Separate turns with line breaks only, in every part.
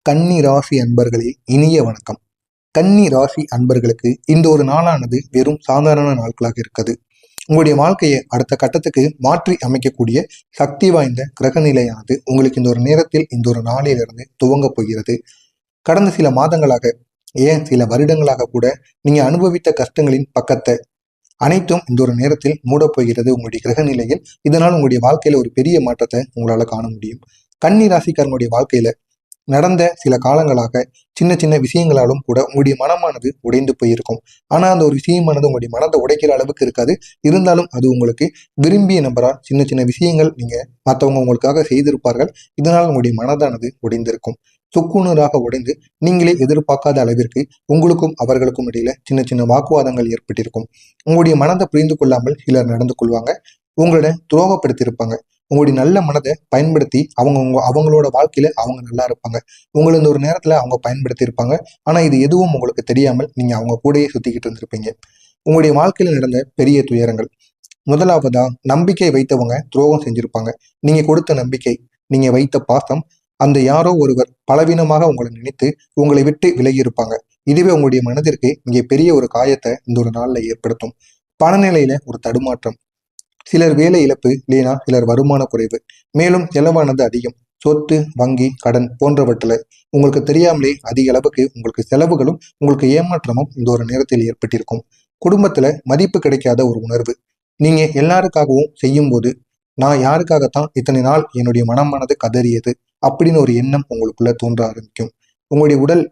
கன்னி ராசி அன்பர்களே, இனிய வணக்கம். கன்னி ராசி அன்பர்களுக்கு இந்த ஒரு நாளானது வெறும் சாதாரண நாட்களாக இருக்குது. உங்களுடைய வாழ்க்கையை அடுத்த கட்டத்துக்கு மாற்றி அமைக்கக்கூடிய சக்தி வாய்ந்த கிரக நிலையானது உங்களுக்கு இந்த ஒரு நேரத்தில் இந்த ஒரு நாளிலிருந்து துவங்க போகிறது. கடந்த சில மாதங்களாக, ஏன் சில வருடங்களாக கூட நீங்க அனுபவித்த கஷ்டங்களின் பக்கத்தை அனைத்தும் இந்த ஒரு நேரத்தில் மூடப்போகிறது உங்களுடைய கிரக நிலையில். இதனால் உங்களுடைய வாழ்க்கையில ஒரு பெரிய மாற்றத்தை உங்களால காண முடியும். கன்னி ராசிக்காரனுடைய வாழ்க்கையில நடந்த சில காலங்களாக சின்ன சின்ன விஷயங்களாலும் கூட உங்களுடைய மனமானது உடைந்து போயிருக்கும். ஆனா அந்த ஒரு விஷயமானது உங்களுடைய மனதை உடைக்கிற அளவுக்கு இருக்காது. இருந்தாலும் அது உங்களுக்கு விரும்பிய நபரால் சின்ன சின்ன விஷயங்கள் நீங்க மற்றவங்க உங்களுக்காக செய்திருப்பார்கள். இதனால் உங்களுடைய மனதானது உடைந்திருக்கும். சுக்குநூறாக உடைந்து நீங்களே எதிர்பார்க்காத அளவிற்கு உங்களுக்கும் அவர்களுக்கும் இடையில சின்ன சின்ன வாக்குவாதங்கள் ஏற்பட்டிருக்கும். உங்களுடைய மனதை புரிந்து கொள்ளாமல் சிலர் நடந்து கொள்வாங்க. உங்களோட துரோகப்படுத்தியிருப்பாங்க. உங்களுடைய நல்ல மனதை பயன்படுத்தி அவங்களோட வாழ்க்கையில அவங்க நல்லா இருப்பாங்க. உங்களை இந்த ஒரு நேரத்துல அவங்க பயன்படுத்தி இருப்பாங்க. ஆனா இது எதுவும் உங்களுக்கு தெரியாமல் நீங்க அவங்க கூடயே சுத்திக்கிட்டு இருந்திருப்பீங்க. உங்களுடைய வாழ்க்கையில நடந்த பெரிய துயரங்கள். முதலாவதா, நம்பிக்கை வைத்தவங்க துரோகம் செஞ்சிருப்பாங்க. நீங்க கொடுத்த நம்பிக்கை, நீங்க வைத்த பாசம், அந்த யாரோ ஒருவர் பலவீனமாக உங்களை நினைத்து உங்களை விட்டு விலகி இருப்பாங்க. இதுவே உங்களுடைய மனதிற்கு மிக பெரிய ஒரு காயத்தை இந்த ஒரு நாள்ல ஏற்படுத்தும். பணநிலையில ஒரு தடுமாற்றம், சிலர் வேலை இழப்பு, இல்லைனா சிலர் வருமான குறைவு, மேலும் செலவானது அதிகம். சொத்து, வங்கி, கடன் போன்றவற்றில் உங்களுக்கு தெரியாமலே அதிக அளவுக்கு உங்களுக்கு செலவுகளும் உங்களுக்கு ஏமாற்றமும் இந்த ஒரு நேரத்தில் ஏற்பட்டிருக்கும். குடும்பத்துல மதிப்பு கிடைக்காத ஒரு உணர்வு. நீங்க எல்லாருக்காகவும் செய்யும் போது, நான் யாருக்காகத்தான் இத்தனை நாள் என்னுடைய மனமானது கதறியது அப்படின்னு ஒரு எண்ணம் உங்களுக்குள்ள தோன்ற ஆரம்பிக்கும். உங்களுடைய உடல்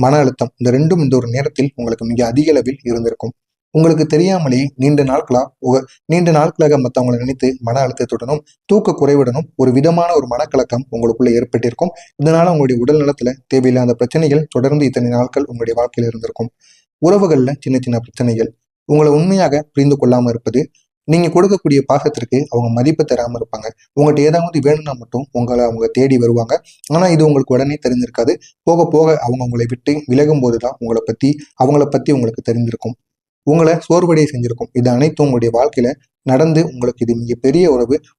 மன அழுத்தம், இந்த ரெண்டும் இந்த ஒரு நேரத்தில் உங்களுக்கு மிக அதிக அளவில் இருந்திருக்கும். உங்களுக்கு தெரியாமலே நீண்ட நாட்களாக மற்றவங்களை நினைத்து மன அழுத்தத்துடனும் தூக்க குறைவுடனும் ஒரு விதமான ஒரு மனக்கலக்கம் உங்களுக்குள்ள ஏற்பட்டிருக்கும். இதனால உங்களுடைய உடல் நலத்துல தேவையில்லாத பிரச்சனைகள் தொடர்ந்து இத்தனை நாட்கள் உங்களுடைய வாழ்க்கையில இருந்திருக்கும். உறவுகள்ல சின்ன சின்ன பிரச்சனைகள், உங்களை உண்மையாக புரிந்து கொள்ளாம இருப்பது, நீங்க கொடுக்கக்கூடிய பாசத்திற்கு அவங்க மதிப்பு தராம இருப்பாங்க. உங்கள்கிட்ட ஏதாவது வேணும்னா மட்டும் அவங்க தேடி வருவாங்க. ஆனா இது உங்களுக்கு உடனே தெரிஞ்சிருக்காது. போக போக அவங்க உங்களை விட்டு விலகும் போதுதான் அவங்கள பத்தி உங்களுக்கு தெரிஞ்சிருக்கும். உங்களை சோர்வடைய செஞ்சிருக்கும். இது அனைத்தும் உங்களுடைய வாழ்க்கையில நடந்து உங்களுக்கு இது மிகப்பெரிய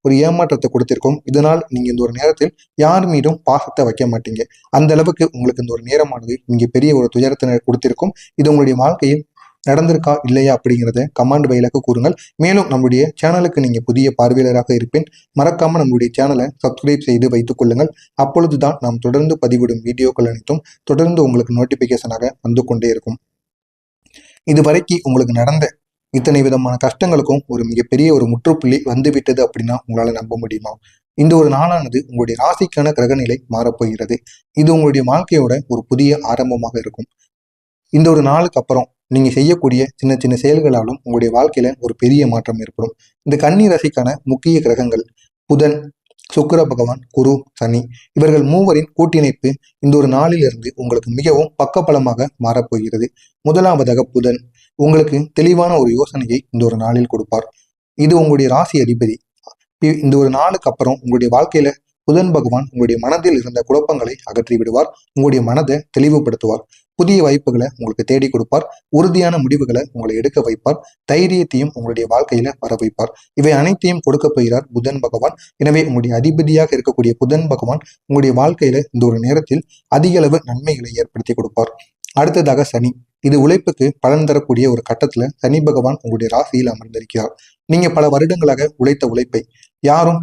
ஒரு ஏமாற்றத்தை கொடுத்திருக்கும். இதனால் நீங்க இந்த ஒரு நேரத்தில் யார் மீதும் பாசத்தை வைக்க மாட்டீங்க. அந்த அளவுக்கு உங்களுக்கு இந்த ஒரு நேரமானது மிகப்பெரிய ஒரு துயரத்தினை கொடுத்திருக்கும். இது உங்களுடைய வாழ்க்கையில் நடந்திருக்கா இல்லையா அப்படிங்கிறத கமெண்ட் வாயிலாக கூறுங்கள். மேலும் நம்முடைய சேனலுக்கு நீங்க புதிய பார்வையாளராக இருப்பேன். மறக்காம நம்முடைய சேனலை சப்ஸ்கிரைப் செய்து வைத்துக் கொள்ளுங்கள். அப்பொழுதுதான் நாம் தொடர்ந்து பதிவிடும் வீடியோக்கள் அனைத்தும் தொடர்ந்து உங்களுக்கு நோட்டிபிகேஷனாக வந்து கொண்டே இருக்கும். இதுவரைக்கும் உங்களுக்கு நடந்த இத்தனை விதமான கஷ்டங்களுக்கும் ஒரு மிகப்பெரிய ஒரு முற்றுப்புள்ளி வந்துவிட்டது அப்படின்னா உங்களால நம்ப முடியுமா? இந்த ஒரு நாளானது உங்களுடைய ராசிக்கான கிரகநிலை மாறப்போகிறது. இது உங்களுடைய வாழ்க்கையோட ஒரு புதிய ஆரம்பமாக இருக்கும். இந்த ஒரு நாளுக்கு அப்புறம் நீங்க செய்யக்கூடிய சின்ன சின்ன செயல்களாலும் உங்களுடைய வாழ்க்கையில ஒரு பெரிய மாற்றம் ஏற்படும். இந்த கன்னி ராசிக்கான முக்கிய கிரகங்கள் புதன், சுக்கிர பகவான், குரு, சனி, இவர்கள் மூவரின் கூட்டிணைப்பு இந்த ஒரு நாளிலிருந்து உங்களுக்கு மிகவும் பக்கபலமாக மாறப்போகிறது. முதலாவதாக புதன் உங்களுக்கு தெளிவான ஒரு யோசனையை இந்த ஒரு நாளில் கொடுப்பார். இது உங்களுடைய ராசி அதிபதி. இந்த ஒரு நாளுக்கு அப்புறம் உங்களுடைய வாழ்க்கையில புதன் பகவான் உங்களுடைய மனதில் இருந்த குழப்பங்களை அகற்றி விடுவார். உங்களுடைய மனதை தெளிவுபடுத்துவார். புதிய வாய்ப்புகளை உங்களுக்கு தேடி கொடுப்பார். உறுதியான முடிவுகளை உங்களை எடுக்க வைப்பார். தைரியத்தையும் உங்களுடைய வாழ்க்கையில வர வைப்பார். இவை அனைத்தையும் கொடுக்க போகிறார் புதன் பகவான். எனவே உங்களுடைய அதிபதியாக இருக்கக்கூடிய புதன் பகவான் உங்களுடைய வாழ்க்கையில இந்த ஒரு நேரத்தில் அதிக அளவு நன்மைகளை ஏற்படுத்தி கொடுப்பார். அடுத்ததாக சனி. இது உழைப்புக்கு பலன் தரக்கூடிய ஒரு கட்டத்துல சனி பகவான் உங்களுடைய ராசியில் அமர்ந்திருக்கிறார். நீங்க பல வருடங்களாக உழைத்த உழைப்பை யாரும்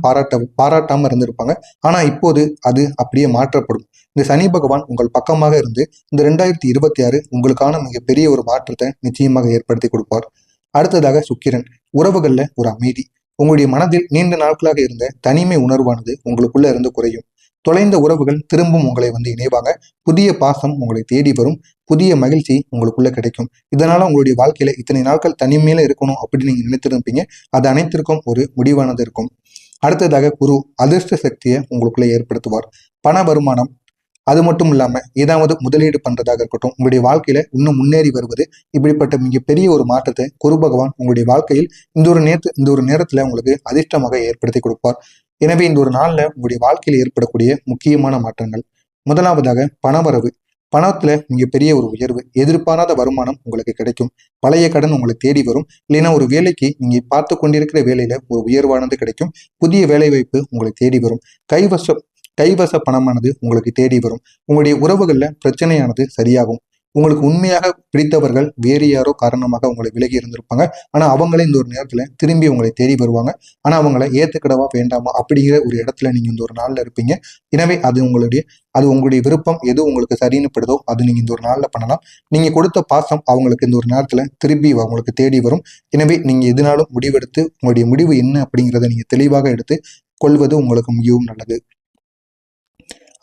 பாராட்டாம இருந்திருப்பாங்க. ஆனா இப்போது அது அப்படியே மாற்றப்படும். இந்த சனி பகவான் உங்கள் பக்கமாக இருந்து இந்த 2026 உங்களுக்கான மிகப்பெரிய ஒரு மாற்றத்தை நிச்சயமாக ஏற்படுத்தி கொடுப்பார். அடுத்ததாக சுக்கிரன். உறவுகள்ல ஒரு அமைதி. உங்களுடைய மனதில் நீண்ட நாட்களாக இருந்த தனிமை உணர்வானது உங்களுக்குள்ள இருந்து குறையும். தொலைந்த உறவுகள் திரும்பவும் உங்களை இணைவாங்க. புதிய பாசம் உங்களை தேடி வரும். புதிய மகிழ்ச்சி உங்களுக்குள்ள கிடைக்கும். இதனால உங்களுடைய வாழ்க்கையில இத்தனை நாட்கள் தனிமையில இருக்கணும் அப்படின்னு நீங்க நினைத்திருப்பீங்க. அது அனைத்திற்கும் ஒரு முடிவானது இருக்கும். அடுத்ததாக குரு அதிர்ஷ்ட சக்தியை உங்களுக்குள்ள ஏற்படுத்துவார். பண வருமானம், அது மட்டும் இல்லாம ஏதாவது முதலீடு பண்றதாக இருக்கட்டும், உங்களுடைய வாழ்க்கையில இன்னும் முன்னேறி வருவது, இப்படிப்பட்ட மிகப்பெரிய ஒரு மாற்றத்தை குரு பகவான் உங்களுடைய வாழ்க்கையில் இந்த ஒரு நேரத்துல உங்களுக்கு அதிர்ஷ்டமாக ஏற்படுத்தி கொடுப்பார். எனவே இந்த ஒரு நாள்ல உங்களுடைய வாழ்க்கையில் ஏற்படக்கூடிய முக்கியமான மாற்றங்கள். முதலாவதாக பணவரவு. பணத்துல மிகப்பெரிய ஒரு உயர்வு, எதிர்பாராத வருமானம் உங்களுக்கு கிடைக்கும். பழைய கடன் உங்களை தேடி வரும். இல்லைன்னா ஒரு வேலைக்கு நீங்க பார்த்து கொண்டிருக்கிற வேலையில ஒரு உயர்வானது கிடைக்கும். புதிய வேலை வாய்ப்பு உங்களை தேடி வரும். கைவச பணமானது உங்களுக்கு தேடி வரும். உங்களுடைய உறவுகள்ல பிரச்சனையானது சரியாகும். உங்களுக்கு உண்மையாக பிடித்தவர்கள் வேறு யாரோ காரணமாக உங்களை விலகி இருந்திருப்பாங்க. ஆனா அவங்களே இந்த ஒரு நேரத்துல திரும்பி உங்களை தேடி வருவாங்க. ஆனா அவங்கள ஏத்துக்கிடவா வேண்டாமா அப்படிங்கிற ஒரு இடத்துல நீங்க இந்த ஒரு நாள்ல இருப்பீங்க. எனவே அது உங்களுடைய விருப்பம். எது உங்களுக்கு சரின்னு படுதோ அது நீங்க இந்த ஒரு நாள்ல பண்ணலாம். நீங்க கொடுத்த பாசம் அவங்களுக்கு இந்த ஒரு நேரத்துல திரும்பி உங்களுக்கு தேடி வரும். எனவே நீங்க எதுனாலும் முடிவெடுத்து உங்களுடைய முடிவு என்ன அப்படிங்கிறத நீங்க தெளிவாக எடுத்து கொள்வது உங்களுக்கு மிகவும் நல்லது.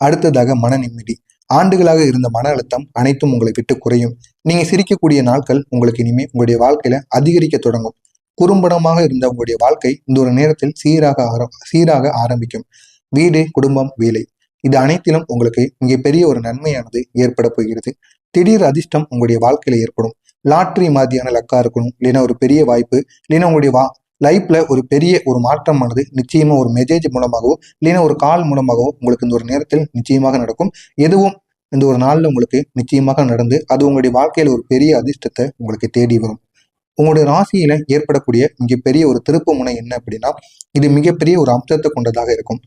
அடுத்ததாக மன நிம்மதி. ஆண்டுகளாக இருந்த மன அழுத்தம் அனைத்தும் உங்களை விட்டு குறையும். நீங்க சிரிக்கக்கூடிய நாட்கள் உங்களுக்கு இனிமே உங்களுடைய வாழ்க்கையில அதிகரிக்க தொடங்கும். குறும்படமாக இருந்த உங்களுடைய வாழ்க்கை இந்த ஒரு நேரத்தில் சீராக ஆரம்பிக்கும். வீடு, குடும்பம், வேலை இது அனைத்திலும் உங்களுக்கு மிகப்பெரிய ஒரு நன்மையானது ஏற்பட போகிறது. திடீர் அதிர்ஷ்டம் உங்களுடைய வாழ்க்கையில ஏற்படும். லாட்ரி மாதிரியான லக்கா இருக்கணும், இல்லைன்னா ஒரு பெரிய வாய்ப்பு, இல்லைன்னா உங்களுடைய லைஃப்ல ஒரு பெரிய ஒரு மாற்றமானது நிச்சயமா ஒரு மெசேஜ் மூலமாகவோ இல்லைன்னா ஒரு கால் மூலமாகவோ உங்களுக்கு இந்த ஒரு நேரத்தில் நிச்சயமாக நடக்கும். எதுவும் இந்த ஒரு நாள்ல உங்களுக்கு நிச்சயமாக நடந்து அது உங்களுடைய வாழ்க்கையில ஒரு பெரிய அதிர்ஷ்டத்தை உங்களுக்கு தேடி வரும். உங்களுடைய ராசியில ஏற்படக்கூடிய மிகப்பெரிய ஒரு திருப்பு முனை என்ன அப்படின்னா, இது மிகப்பெரிய ஒரு அம்சத்தை கொண்டதாக இருக்கும்.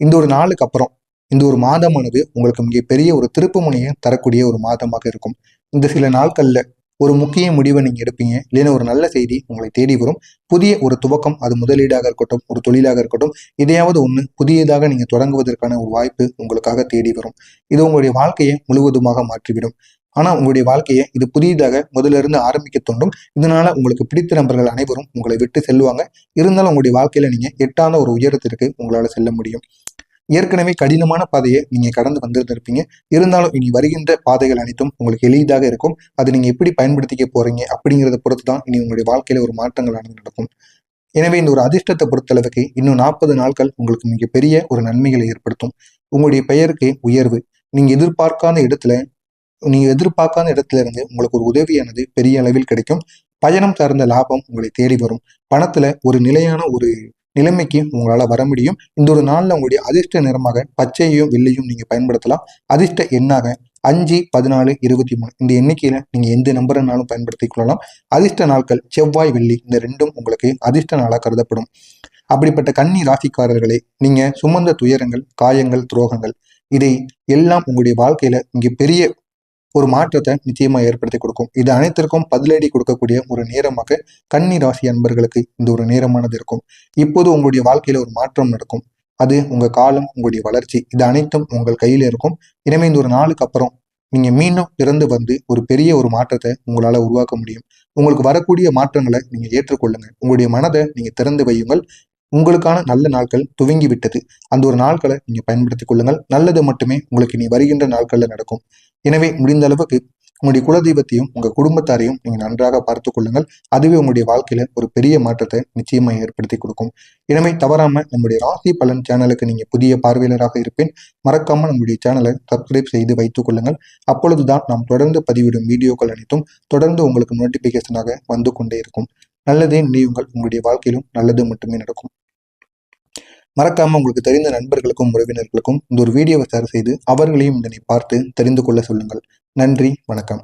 இந்த ஒரு நாளுக்கு அப்புறம் இந்த ஒரு மாதமானது உங்களுக்கு மிகப்பெரிய ஒரு திருப்பு முனையை தரக்கூடிய ஒரு மாதமாக இருக்கும். இந்த சில நாட்கள்ல ஒரு முக்கிய முடிவை நீங்க எடுப்பீங்க, இல்லைன்னா ஒரு நல்ல செய்தி உங்களை தேடி வரும். புதிய ஒரு துவக்கம், அது முதலீடாக இருக்கட்டும், ஒரு தொழிலாக இருக்கட்டும், இதையாவது ஒண்ணு புதியதாக நீங்க தொடங்குவதற்கான ஒரு வாய்ப்பு உங்களுக்காக தேடி வரும். இது உங்களுடைய வாழ்க்கையை முழுவதுமாக மாற்றிவிடும். ஆனா உங்களுடைய வாழ்க்கையை இது புதியதாக முதல்ல இருந்து ஆரம்பிக்க தோண்டும். இதனால உங்களுக்கு பிடித்த நபர்கள் அனைவரும் உங்களை விட்டு செல்வாங்க. இருந்தாலும் உங்களுடைய வாழ்க்கையில நீங்க எட்டாத ஒரு உயரத்திற்கு உங்களால செல்ல முடியும். ஏற்கனவே கடினமான பாதையை நீங்க கடந்து வந்திருந்திருப்பீங்க. இருந்தாலும் இனி வருகின்ற பாதைகள் அனைத்தும் உங்களுக்கு எளிதாக இருக்கும். அதை நீங்க எப்படி பயன்படுத்திக்க போறீங்க அப்படிங்கிறத பொறுத்து தான் இனி உங்களுடைய வாழ்க்கையில ஒரு மாற்றங்களானது நடக்கும். எனவே இந்த ஒரு அதிர்ஷ்டத்தை பொறுத்தளவுக்கு இன்னும் 40 நாட்கள் உங்களுக்கு மிகப்பெரிய ஒரு நன்மைகளை ஏற்படுத்தும். உங்களுடைய பெயருக்கு உயர்வு, நீங்க எதிர்பார்க்காத இடத்துல இருந்து உங்களுக்கு ஒரு உதவியானது பெரிய அளவில் கிடைக்கும். பயணம் சார்ந்த லாபம் உங்களை தேடி வரும். பணத்துல ஒரு நிலையான ஒரு நிலைமைக்கு உங்களால வர முடியும். இந்த ஒரு நாள்ல உங்களுடைய அதிர்ஷ்ட நிறமாக பச்சையையும் வெள்ளையும் நீங்க பயன்படுத்தலாம். அதிர்ஷ்ட எண்ணாக 5, 14, 23 இந்த எண்ணிக்கையில நீங்க எந்த நம்பர்னாலும் பயன்படுத்திக் கொள்ளலாம். அதிர்ஷ்ட நாட்கள் செவ்வாய், வெள்ளி இந்த ரெண்டும் உங்களுக்கு அதிர்ஷ்ட நாளாக கருதப்படும். அப்படிப்பட்ட கன்னி ராசிக்காரர்களே, நீங்க சுமந்த துயரங்கள், காயங்கள், துரோகங்கள் இதை எல்லாம் உங்களுடைய வாழ்க்கையில இங்க பெரிய ஒரு மாற்றத்தை நிச்சயமா ஏற்படுத்தி கொடுக்கும். இது அனைத்திற்கும் பதிலடி கொடுக்கக்கூடிய ஒரு நேரமாக கன்னி ராசி அன்பர்களுக்கு இந்த ஒரு நேரமானது இருக்கும். இப்போது உங்களுடைய வாழ்க்கையில ஒரு மாற்றம் நடக்கும். அது உங்க காலம், உங்களுடைய வளர்ச்சி இது அனைத்தும் உங்கள் கையில இருக்கும். இனிமே இந்த ஒரு நாளுக்கு அப்புறம் நீங்க மீண்டும் பிறந்து வந்து ஒரு பெரிய ஒரு மாற்றத்தை உங்களால உருவாக்க முடியும். உங்களுக்கு வரக்கூடிய மாற்றங்களை நீங்க ஏற்றுக்கொள்ளுங்க. உங்களுடைய மனதை நீங்க திறந்து வையுங்கள். உங்களுக்கான நல்ல நாட்கள் துவங்கி விட்டது. அந்த ஒரு நாட்களை நீங்க பயன்படுத்திக் கொள்ளுங்கள். நல்லது மட்டுமே உங்களுக்கு இனி வருகின்ற நாட்கள்ல நடக்கும். எனவே முடிந்த அளவுக்கு உங்களுடைய குலதெய்வத்தையும் உங்க குடும்பத்தாரையும் நீங்க நன்றாக பார்த்து கொள்ளுங்கள். அதுவே உங்களுடைய வாழ்க்கையில ஒரு பெரிய மாற்றத்தை நிச்சயமா ஏற்படுத்தி கொடுக்கும். எனவே தவறாம நம்முடைய ராசி பலன் சேனலுக்கு நீங்க புதிய பார்வையாளராக இருப்பேன். மறக்காம நம்முடைய சேனலை சப்ஸ்கிரைப் செய்து வைத்துக் கொள்ளுங்கள். அப்பொழுதுதான் நாம் தொடர்ந்து பதிவிடும் வீடியோக்கள் அனைத்தும் தொடர்ந்து உங்களுக்கு நோட்டிபிகேஷனாக வந்து கொண்டே இருக்கும். நல்லதே நினைவுங்கள். உங்களுடைய வாழ்க்கையிலும் நல்லது மட்டுமே நடக்கும். மறக்காம உங்களுக்கு தெரிந்த நண்பர்களுக்கும் உறவினர்களுக்கும் இந்த ஒரு வீடியோவை ஷேர் செய்து அவர்களையும் இதனை பார்த்து தெரிந்து கொள்ள சொல்லுங்கள். நன்றி, வணக்கம்.